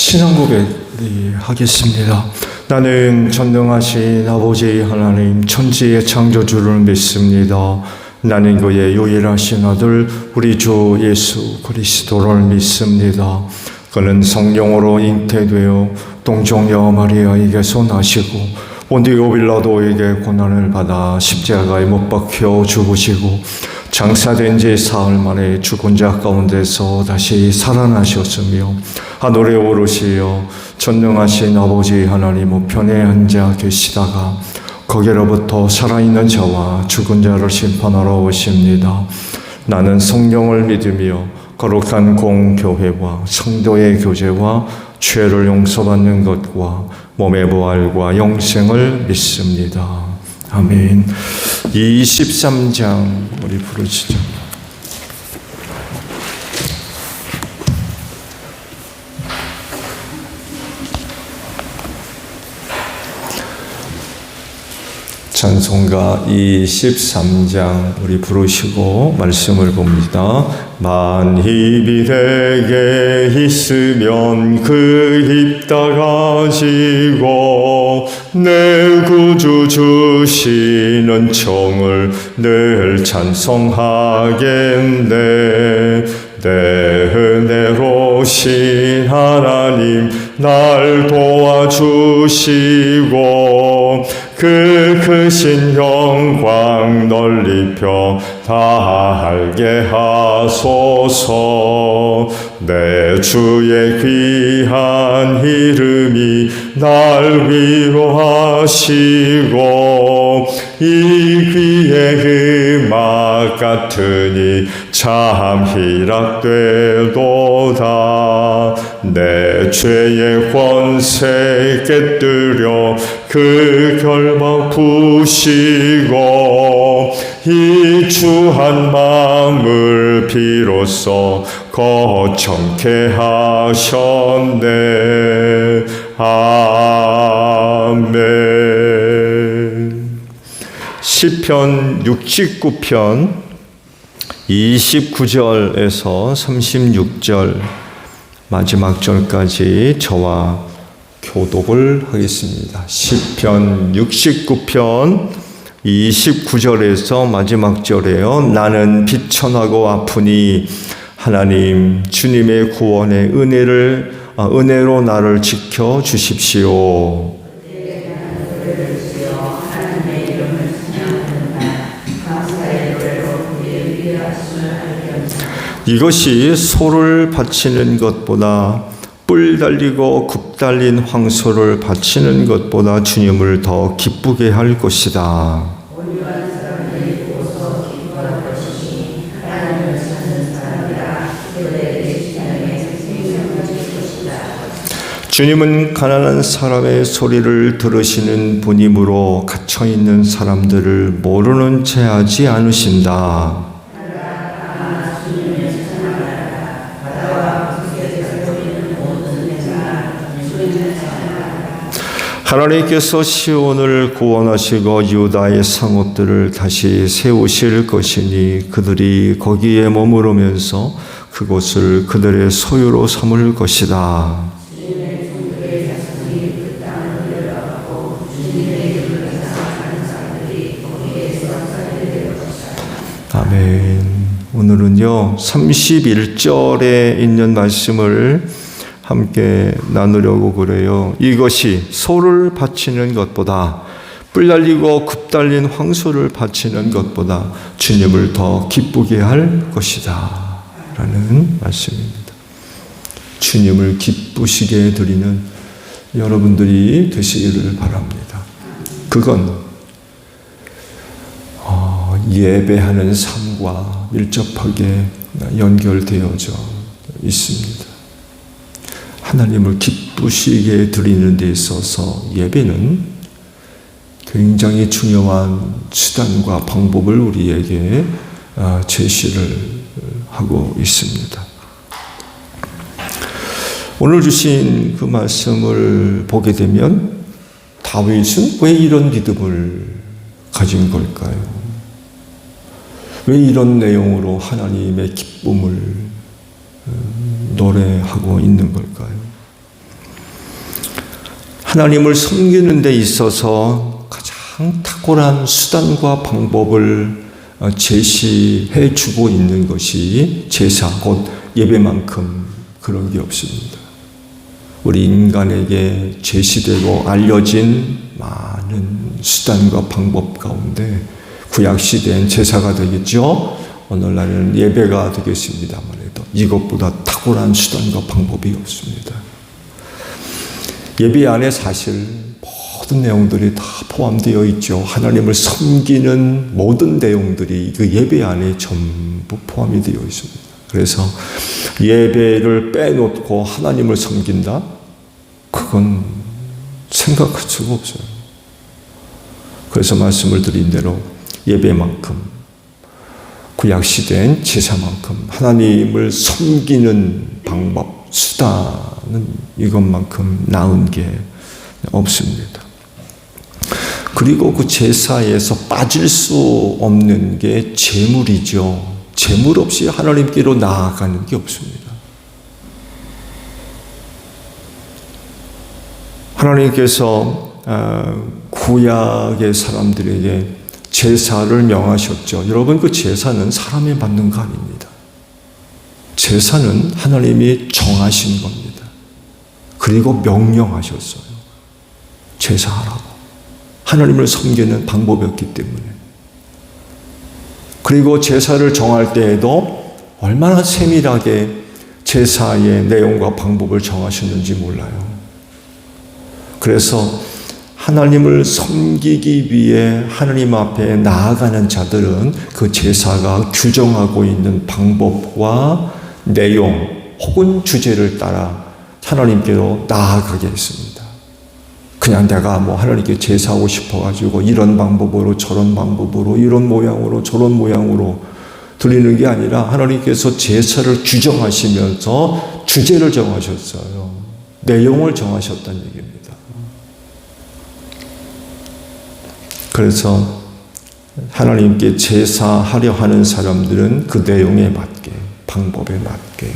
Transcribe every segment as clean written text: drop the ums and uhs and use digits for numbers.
신앙 고백이 하겠습니다. 나는 전능하신 아버지 하나님 천지의 창조주를 믿습니다. 나는 그의 유일하신 아들 우리 주 예수 그리스도를 믿습니다. 그는 성령으로 잉태되어 동정녀 마리아에게서 나시고 본디오 빌라도에게 고난을 받아 십자가에 못 박혀 죽으시고 장사된 지 사흘 만에 죽은 자 가운데서 다시 살아나셨으며 하늘에 오르시어 전능하신 아버지 하나님 우편에 앉아 계시다가 거기로부터 살아있는 자와 죽은 자를 심판하러 오십니다. 나는 성령을 믿으며 거룩한 공교회와 성도의 교제와 죄를 용서받는 것과 몸의 부활과 영생을 믿습니다. 아멘. 23장 우리 부르시죠. 찬송가 23장 우리 부르시고 말씀을 봅니다. 만입이 내게 있으면 그 입 다 가지고 내 구주 주시는 청을 늘 찬송하겠네. 내 은혜로신 하나님 날 도와주시고 그 크신 영광 널리 펴 다 알게 하소서. 내 주의 귀한 이름이 날 위로하시고 이 귀의 음악 같으니 참 희락되도다. 내 죄의 권세 깨뜨려 그 결박 부시고 이 주한 마음을 비로소 거청케 하셨네. 아멘. 시편 69편 29절에서 36절 마지막 절까지 저와 교독을 하겠습니다. 시편 69편 29절에서 마지막 절에요. 나는 비천하고 아프니 하나님 주님의 구원의 은혜로 나를 지켜 주십시오. 이것이 소를 바치는 것보다 뿔 달리고 굽 달린 황소를 바치는 것보다 주님을 더 기쁘게 할 것이다. 주님은 가난한 사람의 소리를 들으시는 분이므로 갇혀있는 사람들을 모르는 채 하지 않으신다. 하나님께서 시온을 구원하시고 유다의 상업들을 다시 세우실 것이니 그들이 거기에 머무르면서 그곳을 그들의 소유로 삼을 것이다. 아멘. 오늘은요 31절에 있는 말씀을 함께 나누려고 그래요. 이것이 소를 바치는 것보다 뿔 달리고 굽 달린 황소를 바치는 것보다 주님을 더 기쁘게 할 것이다 라는 말씀입니다. 주님을 기쁘시게 드리는 여러분들이 되시기를 바랍니다. 그건 예배하는 삶과 밀접하게 연결되어져 있습니다. 하나님을 기쁘시게 드리는 데 있어서 예배는 굉장히 중요한 수단과 방법을 우리에게 제시를 하고 있습니다. 오늘 주신 그 말씀을 보게 되면 다윗은 왜 이런 믿음을 가진 걸까요? 왜 이런 내용으로 하나님의 기쁨을 노래하고 있는 걸까요? 하나님을 섬기는 데 있어서 가장 탁월한 수단과 방법을 제시해 주고 있는 것이 제사, 곧 예배만큼 그런 게 없습니다. 우리 인간에게 제시되고 알려진 많은 수단과 방법 가운데 구약시대엔 제사가 되겠죠. 오늘날은 예배가 되겠습니다만 해도 이것보다 탁월한 수단과 방법이 없습니다. 예배 안에 사실 모든 내용들이 다 포함되어 있죠. 하나님을 섬기는 모든 내용들이 그 예배 안에 전부 포함이 되어 있습니다. 그래서 예배를 빼놓고 하나님을 섬긴다? 그건 생각할 수가 없어요. 그래서 말씀을 드린 대로 예배만큼, 구약시대엔 제사만큼 하나님을 섬기는 방법, 수단은 이것만큼 나은 게 없습니다. 그리고 그 제사에서 빠질 수 없는 게 제물이죠. 제물 없이 하나님께로 나아가는 게 없습니다. 하나님께서 구약의 사람들에게 제사를 명하셨죠. 여러분, 그 제사는 사람이 받는 거 아닙니다. 제사는 하나님이 정하신 겁니다. 그리고 명령하셨어요. 제사하라고. 하나님을 섬기는 방법이었기 때문에. 그리고 제사를 정할 때에도 얼마나 세밀하게 제사의 내용과 방법을 정하셨는지 몰라요. 그래서 하나님을 섬기기 위해 하나님 앞에 나아가는 자들은 그 제사가 규정하고 있는 방법과 내용 혹은 주제를 따라 하나님께로 나아가게 했습니다. 그냥 내가 하나님께 제사하고 싶어가지고 이런 방법으로 저런 방법으로 이런 모양으로 저런 모양으로 드리는 게 아니라 하나님께서 제사를 규정하시면서 주제를 정하셨어요. 내용을 정하셨다는 얘기입니다. 그래서 하나님께 제사하려 하는 사람들은 그 내용에 맞게, 방법에 맞게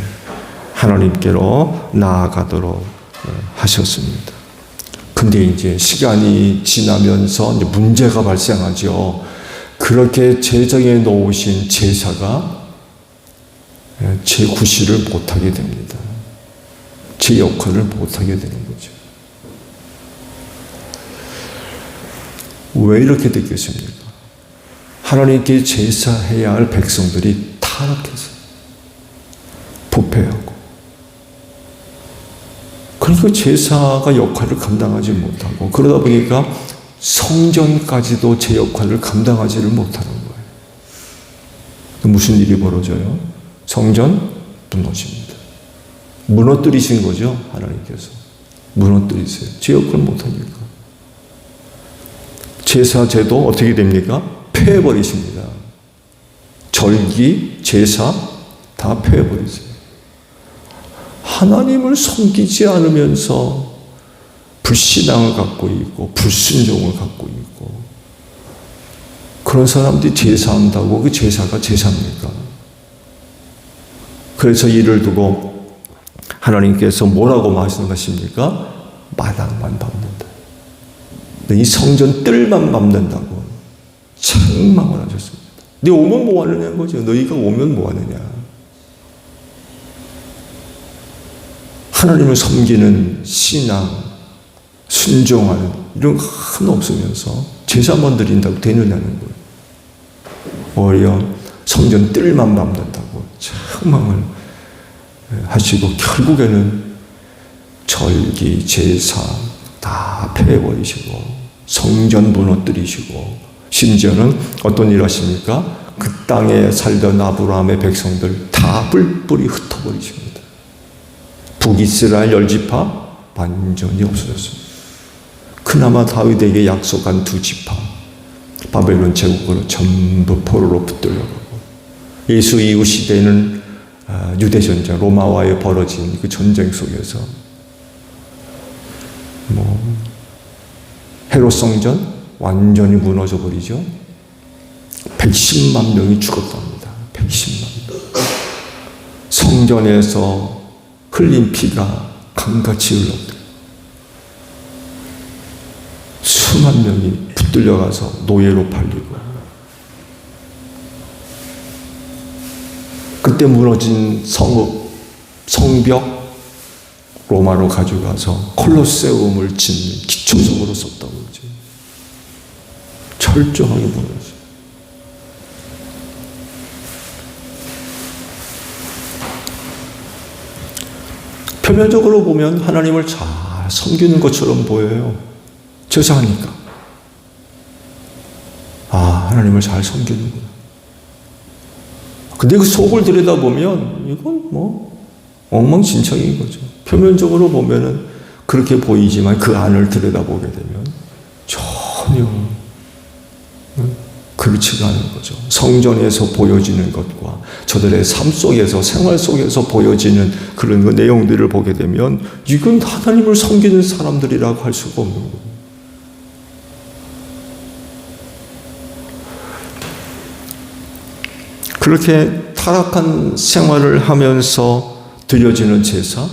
하나님께로 나아가도록 하셨습니다. 근데 이제 시간이 지나면서 이제 문제가 발생하죠. 그렇게 제정해 놓으신 제사가 제 구실을 못하게 됩니다. 제 역할을 못하게 되는 거죠. 왜 이렇게 됐겠습니까? 하나님께 제사해야 할 백성들이 타락해서 부패하고, 그러니까 제사가 역할을 감당하지 못하고, 그러다 보니까 성전까지도 제 역할을 감당하지를 못하는 거예요. 무슨 일이 벌어져요? 성전 무너집니다. 무너뜨리신 거죠, 하나님께서. 무너뜨리세요. 제 역할을 못하니까. 제사 제도 어떻게 됩니까? 폐해버리십니다. 절기, 제사 다 폐해버리세요. 하나님을 섬기지 않으면서 불신앙을 갖고 있고 불순종을 갖고 있고, 그런 사람들이 제사한다고 그 제사가 제사입니까? 그래서 이를 두고 하나님께서 뭐라고 말씀하십니까? 마당만 밟는다. 이 성전 뜰만 밟는다고 책망을 하셨습니다. 네 오면 뭐 하느냐는 거죠. 너희가 오면 뭐 하느냐. 하나님을 섬기는 신앙, 순종하는 이런 거 하나 없으면서 제사만 드린다고 되느냐는 거예요. 오히려 성전 뜰만 밟는다고 책망을 하시고, 결국에는 절기, 제사 다 폐해버리시고 성전 무너뜨리시고, 심지어는 어떤 일 하십니까? 그 땅에 살던 아브라함의 백성들 다 뿔뿔이 흩어버리십니다. 북이스라엘 10지파 완전히 없어졌습니다. 그나마 다윗에게 약속한 2지파 바벨론 제국으로 전부 포로로 붙들려가고, 예수 이후 시대에는 유대전쟁, 로마와의 벌어진 그 전쟁 속에서 헤롯 성전 완전히 무너져 버리죠. 110만 명이 죽었답니다. 110만 명. 성전에서 흘린 피가 강같이 흘렀대요. 수만 명이 붙들려가서 노예로 팔리고, 그때 무너진 성벽 로마로 가져가서 콜로세움을 짓는 기초석으로 썼다고 그러죠. 철저하게 무너졌어요. 표면적으로 보면 하나님을 잘 섬기는 것처럼 보여요. 제사하니까. 아, 하나님을 잘 섬기는구나. 근데 그 속을 들여다보면 이건 뭐 엉망진창인 거죠. 표면적으로 보면은 그렇게 보이지만 그 안을 들여다보게 되면 전혀 그렇지가 않은 거죠. 성전에서 보여지는 것과 저들의 삶 속에서, 생활 속에서 보여지는 그런 그 내용들을 보게 되면 이건 하나님을 섬기는 사람들이라고 할 수가 없는 거예요. 그렇게 타락한 생활을 하면서 드려지는 제사,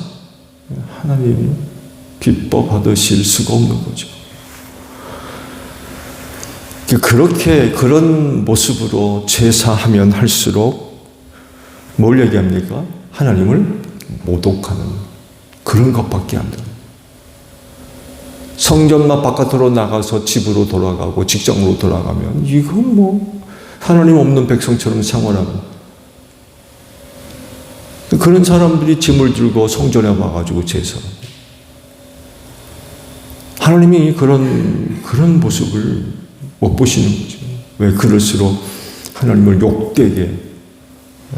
하나님이 기뻐 받으실 수가 없는 거죠. 그렇게 그런 모습으로 제사하면 할수록 뭘 얘기합니까? 하나님을 모독하는 그런 것밖에 안 돼요. 성전만 바깥으로 나가서 집으로 돌아가고 직장으로 돌아가면 이건 뭐 하나님 없는 백성처럼 생활하고, 그런 사람들이 짐을 들고 성전에 와가지고 제사하고, 하나님이 그런 모습을 못 보시는 거죠. 왜? 그럴수록 하나님을 욕되게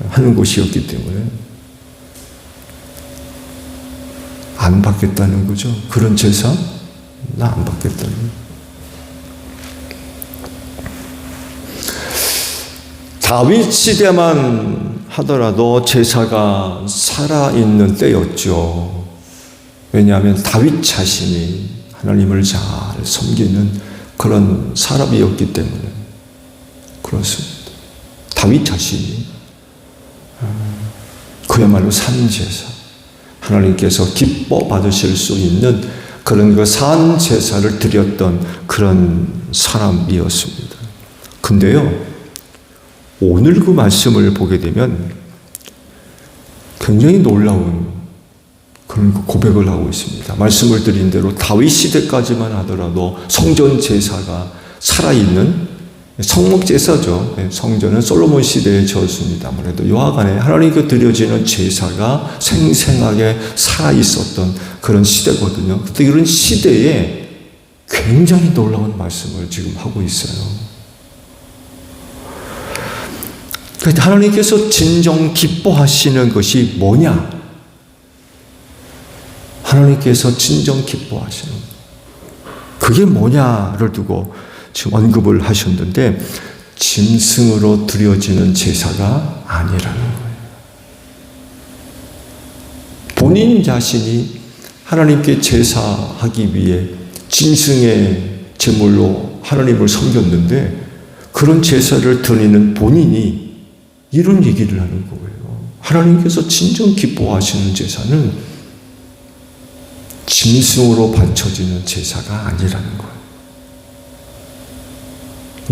하는 것이었기 때문에 안 받겠다는 거죠. 그런 제사 나 안 받겠다는 거예요. 다윗 시대만 하더라도 제사가 살아있는 때였죠. 왜냐하면 다윗 자신이 하나님을 잘 섬기는 그런 사람이었기 때문에 그렇습니다. 다윗 자신이 그야말로 산제사, 하나님께서 기뻐 받으실 수 있는 그런 그 산 제사를 드렸던 그런 사람이었습니다. 근데요, 오늘 그 말씀을 보게 되면 굉장히 놀라운 그런 고백을 하고 있습니다. 말씀을 드린 대로 다윗 시대까지만 하더라도 성전 제사가 살아있는 성목 제사죠. 성전은 솔로몬 시대에 지었습니다. 아무래도 여하간에 하나님께 드려지는 제사가 생생하게 살아있었던 그런 시대거든요. 그때 이런 시대에 굉장히 놀라운 말씀을 지금 하고 있어요. 하나님께서 진정 기뻐하시는 것이 뭐냐? 하나님께서 진정 기뻐하시는 그게 뭐냐를 두고 지금 언급을 하셨는데, 짐승으로 드려지는 제사가 아니라는 거예요. 본인 자신이 하나님께 제사하기 위해 짐승의 제물로 하나님을 섬겼는데, 그런 제사를 드리는 본인이 이런 얘기를 하는 거예요. 하나님께서 진정 기뻐하시는 제사는 짐승으로 바쳐지는 제사가 아니라는 거예요.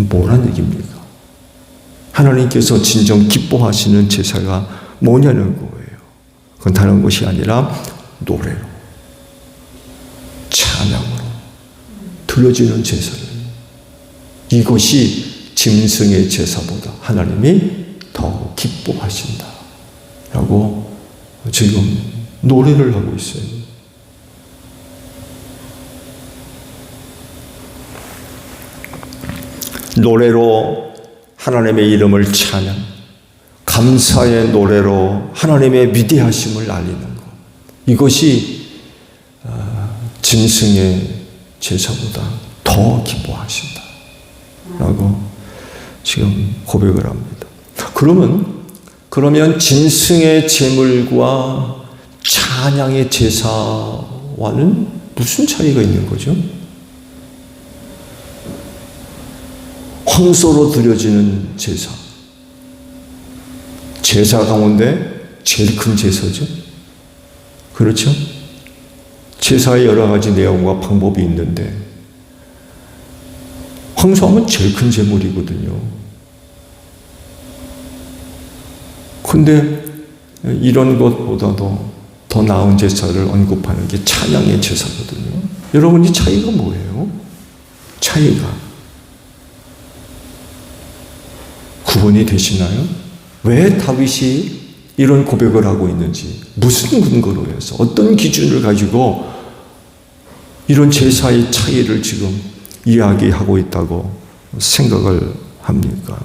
뭐란 얘기입니까? 하나님께서 진정 기뻐하시는 제사가 뭐냐는 거예요. 그건 다른 것이 아니라 노래로, 찬양으로 드려지는 제사를, 이것이 짐승의 제사보다 하나님이 더 기뻐하신다 라고 지금 노래를 하고 있어요. 노래로 하나님의 이름을 찬양, 감사의 노래로 하나님의 위대하심을 알리는 것, 이것이 짐승의 제사보다 더 기뻐하신다 라고 지금 고백을 합니다. 그러면 짐승의 제물과 찬양의 제사와는 무슨 차이가 있는 거죠? 황소로 드려지는 제사, 제사 가운데 제일 큰 제사죠. 그렇죠? 제사의 여러 가지 내용과 방법이 있는데 황소하면 제일 큰 제물이거든요. 근데 이런 것보다도 더 나은 제사를 언급하는 게 찬양의 제사거든요. 여러분, 이 차이가 뭐예요? 차이가 구분이 되시나요? 왜 다윗이 이런 고백을 하고 있는지, 무슨 근거로 해서, 어떤 기준을 가지고 이런 제사의 차이를 지금 이야기하고 있다고 생각을 합니까?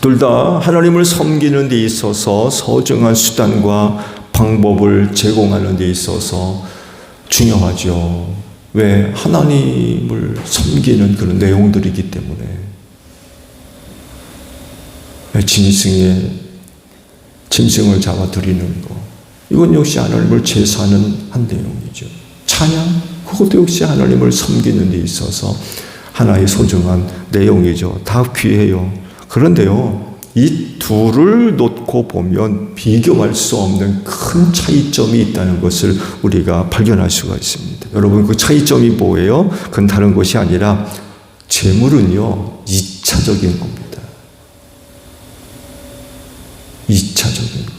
둘 다 하나님을 섬기는 데 있어서 서정한 수단과 방법을 제공하는 데 있어서 중요하죠. 왜? 하나님을 섬기는 그런 내용들이기 때문에. 짐승을 잡아 드리는 거, 이건 역시 하나님을 제사하는 한 내용이죠. 찬양, 그것도 역시 하나님을 섬기는 데 있어서 하나의 소중한 내용이죠. 다 귀해요. 그런데요, 이 둘을 놓고 보면 비교할 수 없는 큰 차이점이 있다는 것을 우리가 발견할 수가 있습니다. 여러분, 그 차이점이 뭐예요? 그건 다른 것이 아니라 제물은요, 2차적인 겁니다. 2차적인 거.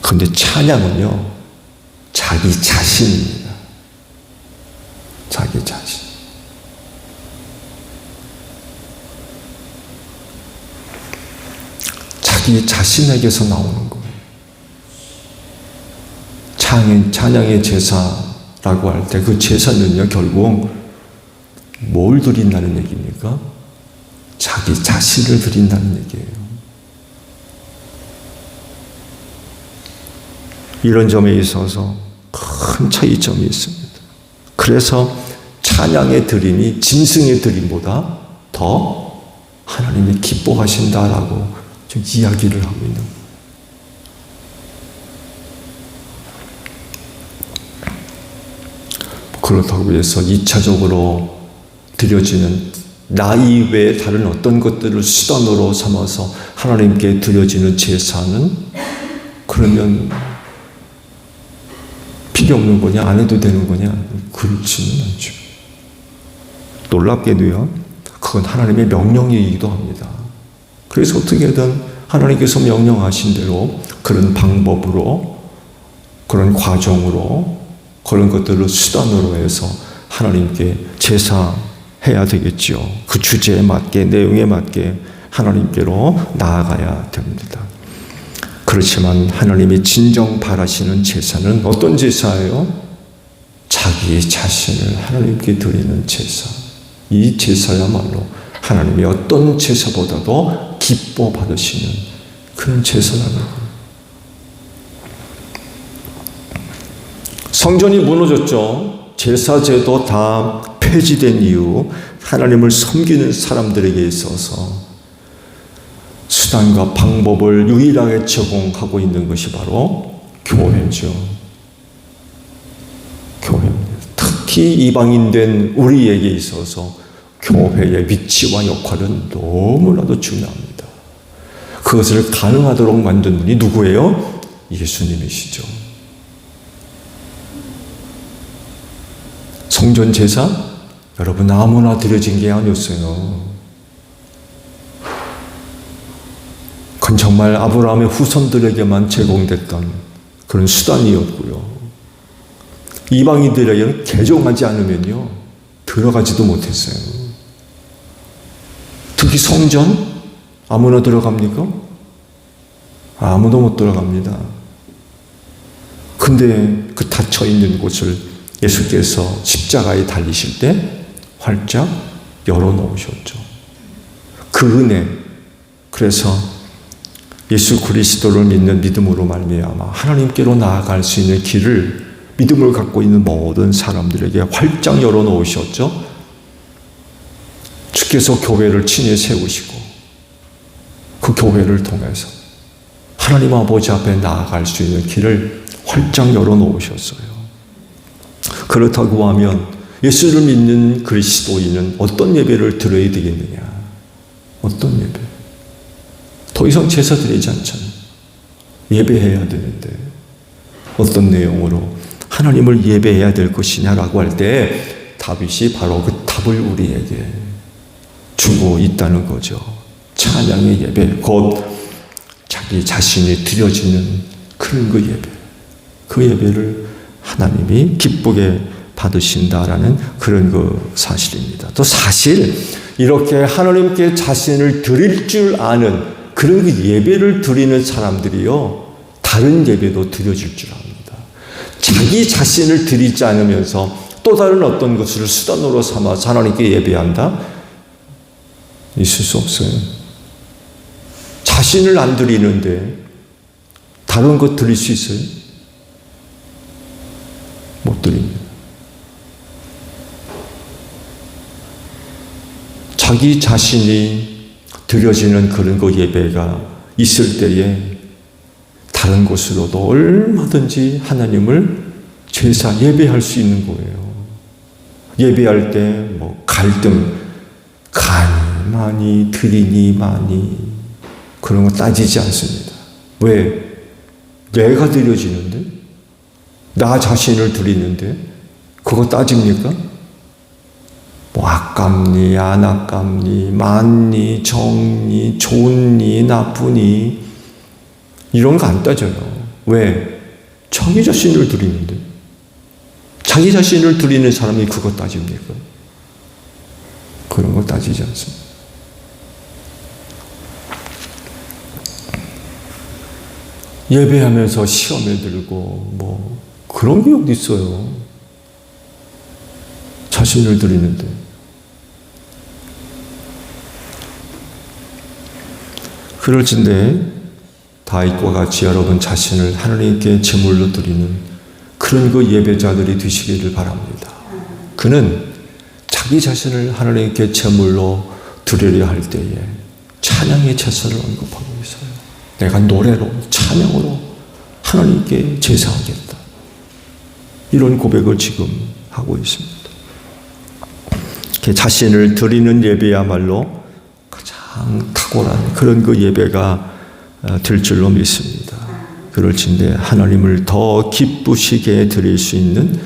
그런데 찬양은요, 자기 자신입니다. 자기 자신. 자기 자신에게서 나오는 거예요. 찬양의 제사라고 할 때 그 제사는요, 결국 뭘 드린다는 얘기입니까? 자기 자신을 드린다는 얘기예요. 이런 점에 있어서 큰 차이점이 있습니다. 그래서 찬양의 드림이 짐승의 드림보다 더 하나님이 기뻐하신다라고 좀 이야기를 하고 있는 거예요. 그렇다고 해서 2차적으로 드려지는 나 이외에 다른 어떤 것들을 수단으로 삼아서 하나님께 드려지는 제사는 그러면 필요 없는 거냐? 안 해도 되는 거냐? 그렇지는 않죠. 놀랍게도요, 그건 하나님의 명령이기도 합니다. 그래서 어떻게든 하나님께서 명령하신 대로 그런 방법으로, 그런 과정으로, 그런 것들을 수단으로 해서 하나님께 제사해야 되겠죠. 그 주제에 맞게, 내용에 맞게 하나님께로 나아가야 됩니다. 그렇지만 하나님이 진정 바라시는 제사는 어떤 제사예요? 자기 자신을 하나님께 드리는 제사. 이 제사야말로 하나님이 어떤 제사보다도 기뻐 받으시는 그런 제사라는 거예요. 성전이 무너졌죠. 제사제도 다 폐지된 이후 하나님을 섬기는 사람들에게 있어서 수단과 방법을 유일하게 제공하고 있는 것이 바로 교회죠. 교회입니다. 특히 이방인된 우리에게 있어서 교회의 위치와 역할은 너무나도 중요합니다. 그것을 가능하도록 만든 분이 누구예요? 예수님이시죠. 성전 제사? 여러분, 아무나 드려진 게 아니었어요. 그건 정말 아브라함의 후손들에게만 제공됐던 그런 수단이었고요. 이방인들에게는 개종하지 않으면요, 들어가지도 못했어요. 특히 성전? 아무나 들어갑니까? 아무도 못 들어갑니다. 근데 그 닫혀 있는 곳을 예수께서 십자가에 달리실 때 활짝 열어놓으셨죠. 그 은혜, 그래서 예수 그리스도를 믿는 믿음으로 말미암아 하나님께로 나아갈 수 있는 길을 믿음을 갖고 있는 모든 사람들에게 활짝 열어놓으셨죠. 주께서 교회를 친히 세우시고 그 교회를 통해서 하나님 아버지 앞에 나아갈 수 있는 길을 활짝 열어놓으셨어요. 그렇다고 하면 예수를 믿는 그리스도인은 어떤 예배를 드려야 되겠느냐? 어떤 예배? 더 이상 제사 드리지 않잖아요. 예배해야 되는데 어떤 내용으로 하나님을 예배해야 될 것이냐라고 할 때 다윗이 바로 그 답을 우리에게 주고 있다는 거죠. 찬양의 예배, 곧 자기 자신이 드려지는 그런 그 예배, 그 예배를 하나님이 기쁘게 받으신다라는 그런 그 사실입니다. 또 사실 이렇게 하나님께 자신을 드릴 줄 아는 그런 그 예배를 드리는 사람들이요, 다른 예배도 드려질 줄 압니다. 자기 자신을 드리지 않으면서 또 다른 어떤 것을 수단으로 삼아서 하나님께 예배한다? 있을 수 없어요. 자신을 안 드리는데 다른 것 드릴 수 있어요? 못 드립니다. 자기 자신이 드려지는 그런 그 예배가 있을 때에 다른 곳으로도 얼마든지 하나님을 제사 예배할 수 있는 거예요. 예배할 때 뭐 갈등, 가니 많이 드리니 많이 그런 거 따지지 않습니다. 왜? 내가 드려지는데? 나 자신을 드리는데 그거 따집니까? 뭐 아깝니 안 아깝니 많니 적니 좋니 나쁘니 이런 거 안 따져요. 왜? 자기 자신을 드리는데 자기 자신을 드리는 사람이 그거 따집니까? 그런 거 따지지 않습니다. 예배하면서 시험에 들고 뭐 그런 게 어디 있어요. 자신을 드리는데. 그럴진데 다윗과 같이 여러분 자신을 하나님께 제물로 드리는 그런 그 예배자들이 되시기를 바랍니다. 그는 자기 자신을 하나님께 제물로 드리려 할 때에 찬양의 제사를 언급하고 있어요. 내가 노래로 찬양으로 하나님께 제사하겠다. 이런 고백을 지금 하고 있습니다. 자신을 드리는 예배야말로 가장 탁월한 그런 그 예배가 될 줄로 믿습니다. 그럴진데 하나님을 더 기쁘시게 드릴 수 있는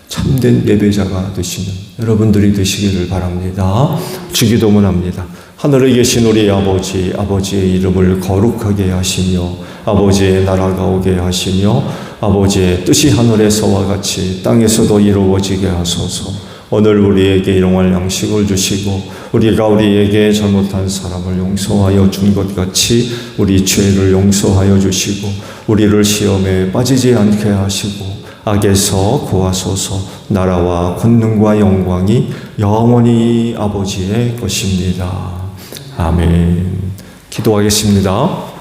참된 예배자가 되시는 여러분들이 되시기를 바랍니다. 주기도문합니다. 하늘에 계신 우리 아버지, 아버지의 이름을 거룩하게 하시며 아버지의 나라가 오게 하시며 아버지의 뜻이 하늘에서와 같이 땅에서도 이루어지게 하소서. 오늘 우리에게 일용할 양식을 주시고 우리가 우리에게 잘못한 사람을 용서하여 준 것 같이 우리 죄를 용서하여 주시고 우리를 시험에 빠지지 않게 하시고 악에서 구하소서. 나라와 권능과 영광이 영원히 아버지의 것입니다. 아멘. 기도하겠습니다.